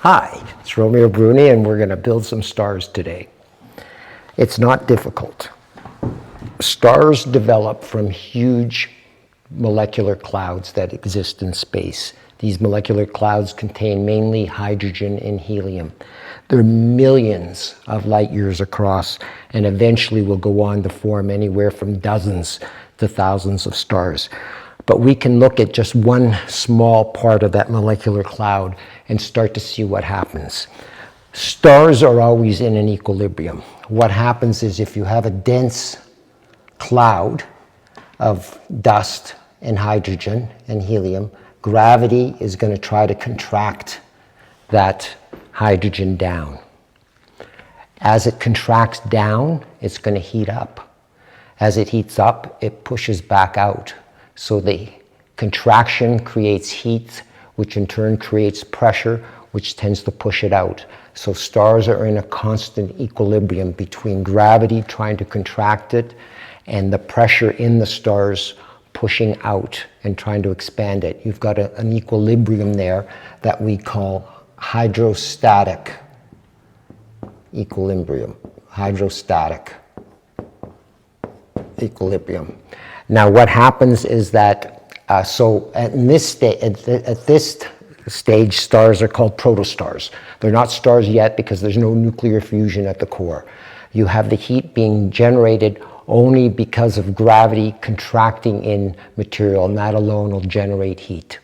Hi, it's Romeo Bruni, and we're going to build some stars today. It's not difficult. Stars develop from huge molecular clouds that exist in space. These molecular clouds contain mainly hydrogen and helium. They're millions of light years across, and eventually will go on to form anywhere from dozens to thousands of stars. But we can look at just one small part of that molecular cloud and start to see what happens. Stars are always in an equilibrium. What happens is if you have a dense cloud of dust and hydrogen and helium, gravity is going to try to contract that hydrogen down. As it contracts down, it's going to heat up. As it heats up, it pushes back out. So the contraction creates heat, which in turn creates pressure, which tends to push it out. So stars are in a constant equilibrium between gravity trying to contract it and the pressure in the stars pushing out and trying to expand it. You've got an equilibrium there that we call hydrostatic equilibrium. Hydrostatic equilibrium. Now what happens is that, so at this stage, stars are called protostars. They're not stars yet because there's no nuclear fusion at the core. You have the heat being generated only because of gravity contracting in material, and that alone will generate heat.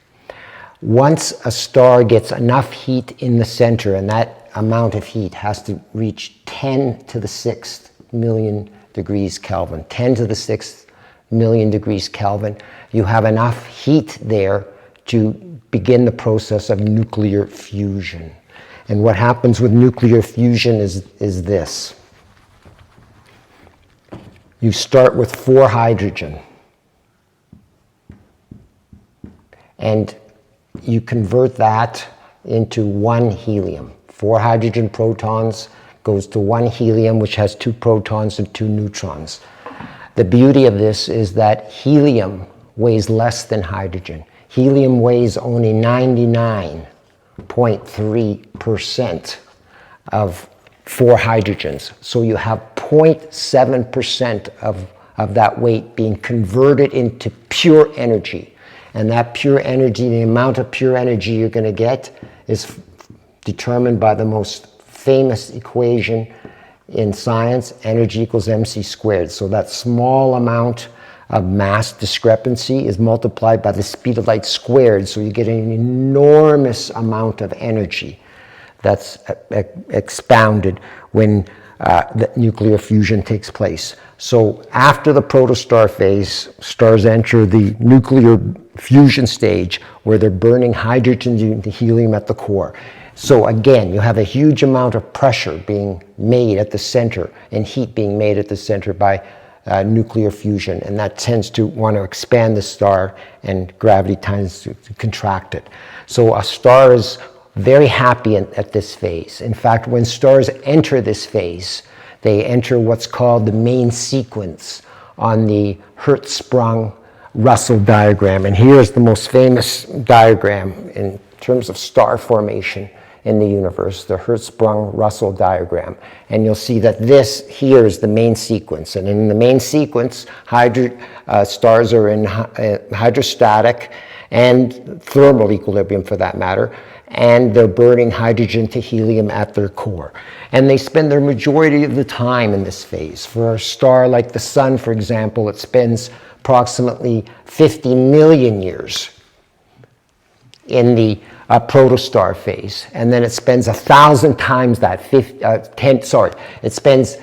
Once a star gets enough heat in the center, and that amount of heat has to reach 10 to the 6th million degrees Kelvin, 10 to the 6th million degrees Kelvin, you have enough heat there to begin the process of nuclear fusion. And what happens with nuclear fusion is this. You start with 4 hydrogen, and you convert that into 1 helium. 4 hydrogen protons goes to 1 helium, which has 2 protons and 2 neutrons. The beauty of this is that helium weighs less than hydrogen. Helium weighs only 99.3% of 4 hydrogens. So you have 0.7% of that weight being converted into pure energy. And that pure energy, the amount of pure energy you're going to get, is determined by the most famous equation in science: energy equals mc squared. So that small amount of mass discrepancy is multiplied by the speed of light squared, so you get an enormous amount of energy that's expounded when the nuclear fusion takes place. So after the protostar phase, stars enter the nuclear fusion stage where they're burning hydrogen into helium at the core. So again, you have a huge amount of pressure being made at the center and heat being made at the center by nuclear fusion, and that tends to want to expand the star, and gravity tends to contract it. So a star is very happy at this phase. In fact, when stars enter this phase, they enter what's called the main sequence on the Hertzsprung-Russell diagram. And here's the most famous diagram in terms of star formation in the universe, the Hertzsprung-Russell diagram. And you'll see that this here is the main sequence. And in the main sequence, stars are in hydrostatic and thermal equilibrium, for that matter, and they're burning hydrogen to helium at their core. And they spend their majority of the time in this phase. For a star like the Sun, for example, it spends approximately 50 million years in the protostar phase, and then it spends 1,000 times that. It spends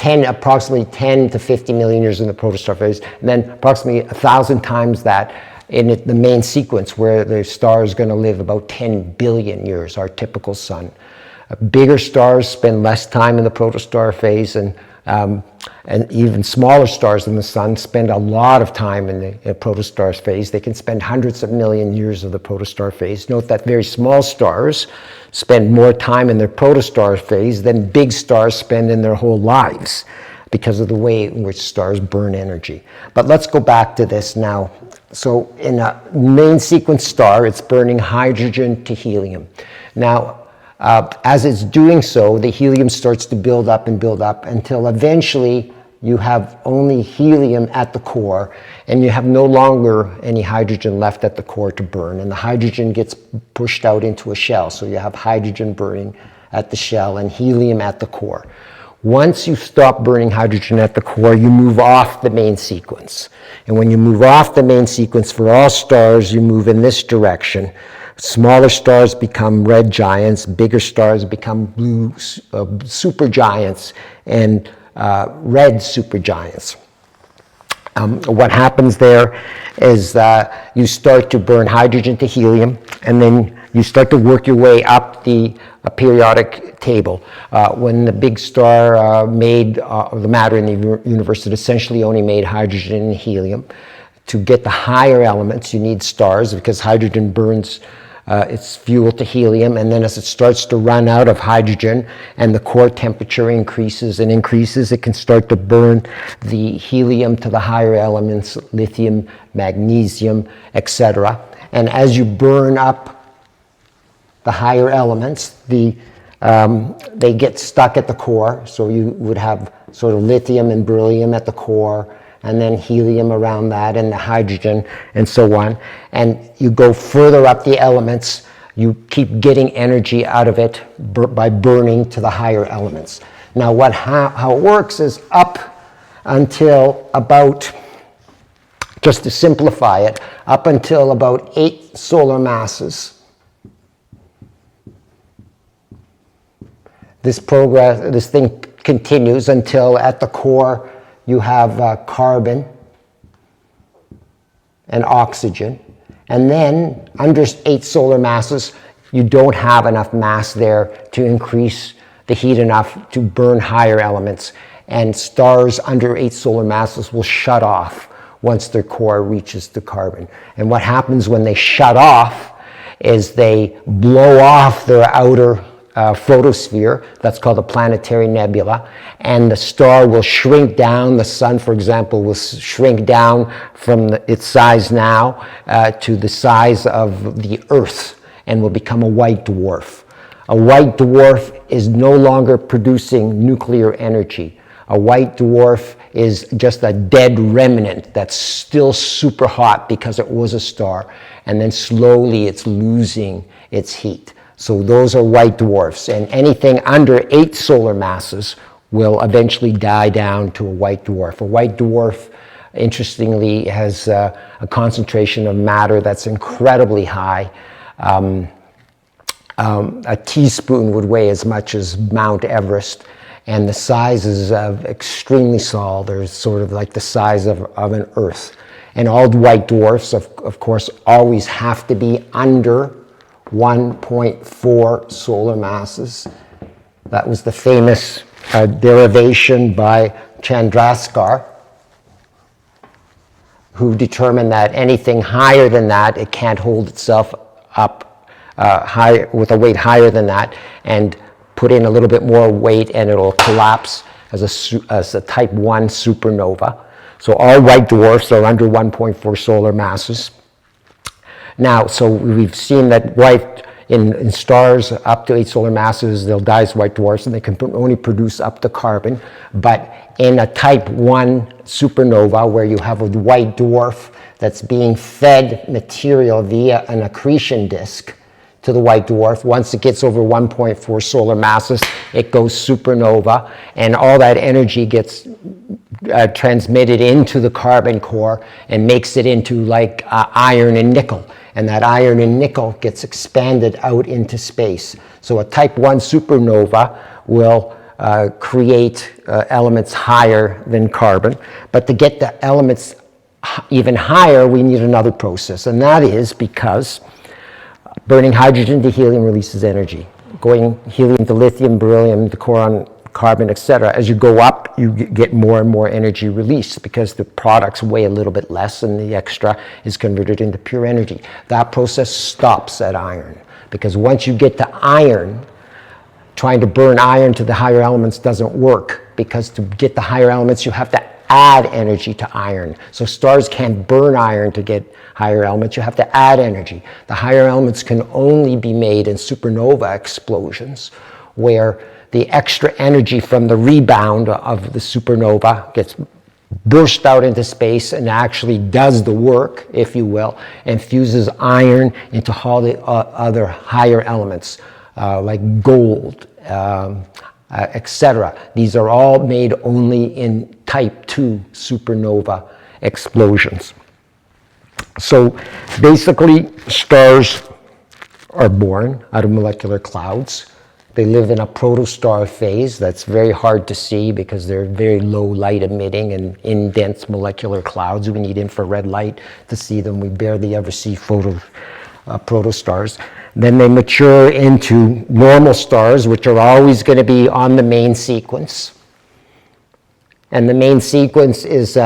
approximately 10 to 50 million years in the protostar phase, and then approximately 1,000 times that in the main sequence, where the star is going to live about 10 billion years, our typical Sun. Bigger stars spend less time in the protostar phase, and even smaller stars than the Sun spend a lot of time in the protostar phase. They can spend hundreds of million years of the protostar phase. Note that very small stars spend more time in their protostar phase than big stars spend in their whole lives, because of the way in which stars burn energy. But let's go back to this now. So in a main sequence star, it's burning hydrogen to helium. Now, As it's doing so, the helium starts to build up and build up until eventually you have only helium at the core, and you have no longer any hydrogen left at the core to burn, and the hydrogen gets pushed out into a shell. So you have hydrogen burning at the shell and helium at the core. Once you stop burning hydrogen at the core, you move off the main sequence. And when you move off the main sequence, for all stars, you move in this direction. Smaller stars become red giants, bigger stars become blue supergiants, and red supergiants. What happens there is that you start to burn hydrogen to helium, and then you start to work your way up the periodic table. When the big star made the matter in the universe, it essentially only made hydrogen and helium. To get the higher elements, you need stars, because hydrogen burns its fuel to helium, and then as it starts to run out of hydrogen and the core temperature increases and increases, it can start to burn the helium to the higher elements, lithium, magnesium, etc. And as you burn up the higher elements, they get stuck at the core, so you would have sort of lithium and beryllium at the core, and then helium around that, and the hydrogen, and so on. And you go further up the elements, you keep getting energy out of it by burning to the higher elements. Now how it works is up until about, just to simplify it, up until about 8 solar masses. This thing continues until at the core you have carbon and oxygen. And then under 8 solar masses, you don't have enough mass there to increase the heat enough to burn higher elements. And stars under 8 solar masses will shut off once their core reaches the carbon. And what happens when they shut off is they blow off their outer photosphere. That's called a planetary nebula, and the star will shrink down. The sun, for example, will shrink down from its size now to the size of the Earth, and will become a white dwarf. A white dwarf is no longer producing nuclear energy. A white dwarf is just a dead remnant that's still super hot because it was a star, and then slowly it's losing its heat. So those are white dwarfs, and anything under 8 solar masses will eventually die down to a white dwarf. A white dwarf, interestingly, has a concentration of matter that's incredibly high. A teaspoon would weigh as much as Mount Everest, and the size is extremely small. They're sort of like the size of an Earth. And all white dwarfs, of course, always have to be under 1.4 solar masses. That was the famous derivation by Chandrasekhar, who determined that anything higher than that, it can't hold itself up with a weight higher than that, and put in a little bit more weight and it'll collapse as a type 1 supernova. So all white dwarfs are under 1.4 solar masses. Now, so we've seen that in stars up to 8 solar masses, they'll die as white dwarfs, and they can only produce up to carbon. But in a type 1 supernova, where you have a white dwarf that's being fed material via an accretion disk to the white dwarf, once it gets over 1.4 solar masses, it goes supernova, and all that energy gets transmitted into the carbon core and makes it into like iron and nickel. And that iron and nickel gets expanded out into space. So a type 1 supernova will create elements higher than carbon. But to get the elements even higher, we need another process. And that is because burning hydrogen to helium releases energy. Going helium to lithium, beryllium to carbon, etc. As you go up, you get more and more energy released because the products weigh a little bit less and the extra is converted into pure energy. That process stops at iron, because once you get to iron, trying to burn iron to the higher elements doesn't work, because to get the higher elements you have to add energy to iron. So stars can't burn iron to get higher elements. You have to add energy. The higher elements can only be made in supernova explosions, where the extra energy from the rebound of the supernova gets burst out into space and actually does the work, if you will, and fuses iron into all the other higher elements, like gold, etc. These are all made only in type 2 supernova explosions. So basically, stars are born out of molecular clouds. They live in a protostar phase that's very hard to see because they're very low light emitting and in dense molecular clouds. We need infrared light to see them. We barely ever see protostars. Then they mature into normal stars, which are always going to be on the main sequence. And the main sequence is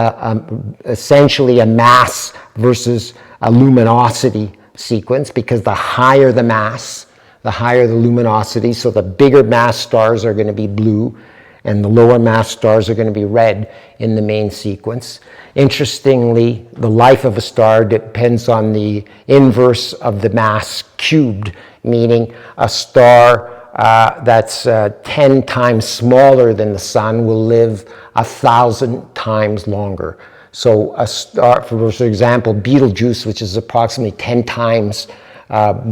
essentially a mass versus a luminosity sequence, because the higher the mass, the higher the luminosity. So the bigger mass stars are going to be blue, and the lower mass stars are going to be red in the main sequence. Interestingly, the life of a star depends on the inverse of the mass cubed, meaning a star that's 10 times smaller than the sun will live 1,000 times longer. So a star, for example, Betelgeuse, which is approximately 10 times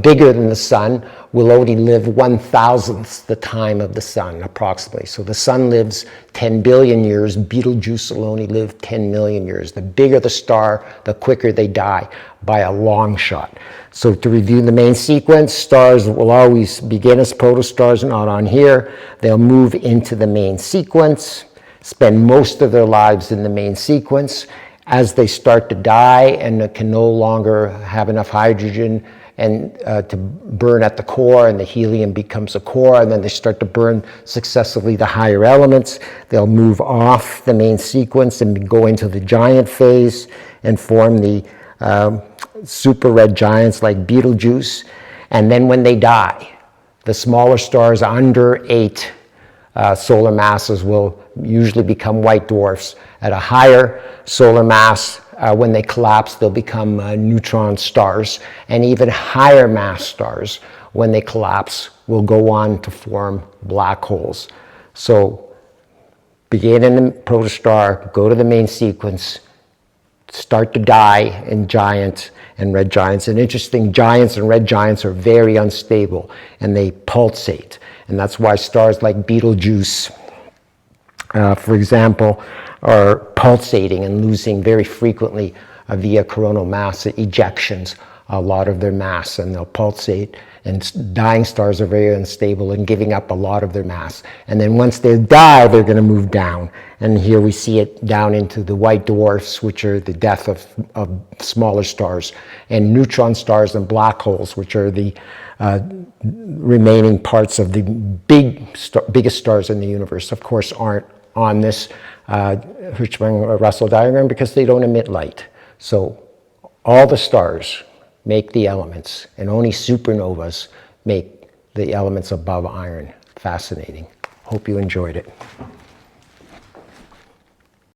bigger than the sun, will only live 1,000th the time of the sun, approximately. So the sun lives 10 billion years, Betelgeuse will only live 10 million years. The bigger the star, the quicker they die, by a long shot. So to review the main sequence, stars will always begin as protostars, not on here. They'll move into the main sequence, spend most of their lives in the main sequence. As they start to die and can no longer have enough hydrogen and to burn at the core, and the helium becomes a core, and then they start to burn successively the higher elements, they'll move off the main sequence and go into the giant phase and form the super red giants like Betelgeuse. And then when they die, the smaller stars under 8 solar masses will usually become white dwarfs. At a higher solar mass, when they collapse, they'll become neutron stars. And even higher mass stars, when they collapse, will go on to form black holes. So begin in the protostar, go to the main sequence, start to die in giant and red giants. And interesting, giants and red giants are very unstable, and they pulsate. And that's why stars like Betelgeuse, for example, are pulsating and losing very frequently via coronal mass ejections a lot of their mass, and they'll pulsate. And dying stars are very unstable and giving up a lot of their mass. And then once they die, they're going to move down. And here we see it down into the white dwarfs, which are the death of smaller stars, and neutron stars and black holes, which are the remaining parts of the biggest stars in the universe. Of course, aren't on this Hertzsprung-Russell diagram because they don't emit light. So all the stars make the elements, and only supernovas make the elements above iron. Fascinating. Hope you enjoyed it.